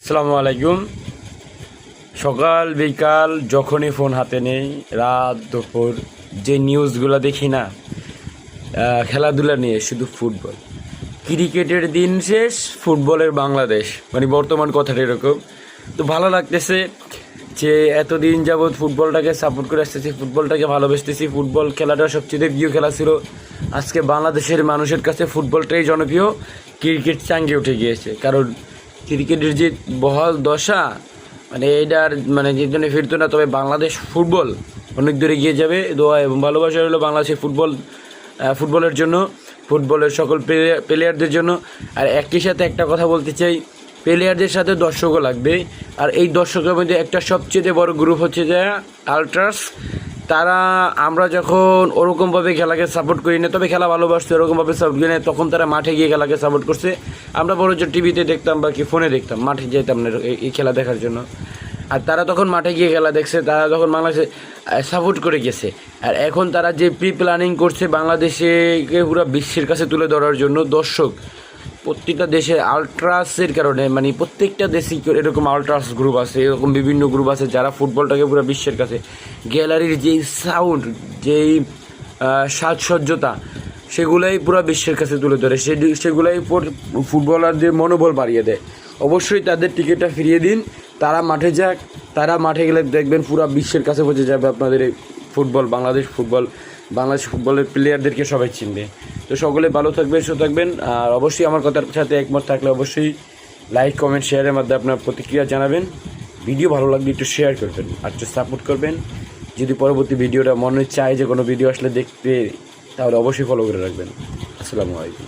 আসসালামু আলাইকুম। সকাল বিকাল যখনই ফোন হাতে নেই, রাত দুপুর যে নিউজগুলো দেখি না, খেলাধুলা নিয়ে শুধু ফুটবল, ক্রিকেটের দিন শেষ, ফুটবলের বাংলাদেশ, মানে বর্তমান কথাটা এরকম। তো ভালো লাগতেছে যে এতদিন যাবৎ ফুটবলটাকে সাপোর্ট করে আসতেছি, ফুটবলটাকে ভালোবাসতেছি। ফুটবল খেলাটা সবচেয়ে প্রিয় খেলা ছিল। আজকে বাংলাদেশের মানুষের কাছে ফুটবলটাই জনপ্রিয়, ক্রিকেট চাঙ্গে উঠে গিয়েছে। কারণ ক্রিকেটের যে বহাল দশা, মানে এইটার মানে যে জন্য ফিরতো না, তবে বাংলাদেশ ফুটবল অনেক দূরে গিয়ে যাবে। দোয়া এবং ভালোবাসা হলো বাংলাদেশের ফুটবলের জন্য, ফুটবলের সকল প্লেয়ারদের জন্য। আর একই সাথে একটা কথা বলতে চাই, প্লেয়ারদের সাথে দর্শকও লাগবে। আর এই দর্শকের মধ্যে একটা সবচেয়ে বড় গ্রুপ হচ্ছে যে আলট্রাস। তারা আমরা যখন ওরকমভাবে খেলাকে সাপোর্ট করি না, তবে খেলা ভালোবাসছে, ওরকমভাবে সাপোর্ট করি না, তখন তারা মাঠে গিয়ে খেলাকে সাপোর্ট করছে। আমরা বড় যে টিভিতে দেখতাম বা কি ফোনে দেখতাম, মাঠে যেতাম না এই খেলা দেখার জন্য। আর তারা তখন মাঠে গিয়ে খেলা দেখছে, তারা তখন বাংলাদেশে সাপোর্ট করে গেছে। আর এখন তারা যে প্ল্যানিং করছে বাংলাদেশকে পুরো বিশ্বের কাছে তুলে ধরার জন্য, দর্শক প্রত্যেকটা দেশের আলট্রাসের কারণে, মানে প্রত্যেকটা দেশে এরকম আলট্রাস গ্রুপ আছে, এরকম বিভিন্ন গ্রুপ আছে যারা ফুটবলটাকে পুরো বিশ্বের কাছে, গ্যালারির যেই সাউন্ড, যেই সাজসজ্জতা, সেগুলাই পুরো বিশ্বের কাছে তুলে ধরে, সেগুলাই ফুটবলারদের মনোবল বাড়িয়ে দেয়। অবশ্যই তাদের টিকিটটা ফিরিয়ে দিন, তারা মাঠে যাক। তারা মাঠে গেলে দেখবেন পুরো বিশ্বের কাছে পৌঁছে যাবে আপনাদের এই ফুটবল, বাংলাদেশ ফুটবলের প্লেয়ারদেরকে সবাই চিনবে। তো সকলে ভালো থাকবেন, সুস্থ থাকবেন। আর অবশ্যই আমার কথার সাথে একমত থাকলে অবশ্যই লাইক, কমেন্ট, শেয়ারের মাধ্যমে আপনার প্রতিক্রিয়া জানাবেন। ভিডিও ভালো লাগলে একটু শেয়ার করবেন আর একটু সাপোর্ট করবেন। যদি পরবর্তী ভিডিওটা মনে চায় যে কোনো ভিডিও আসলে দেখতে, তাহলে অবশ্যই ফলো করে রাখবেন। আসসালামু আলাইকুম।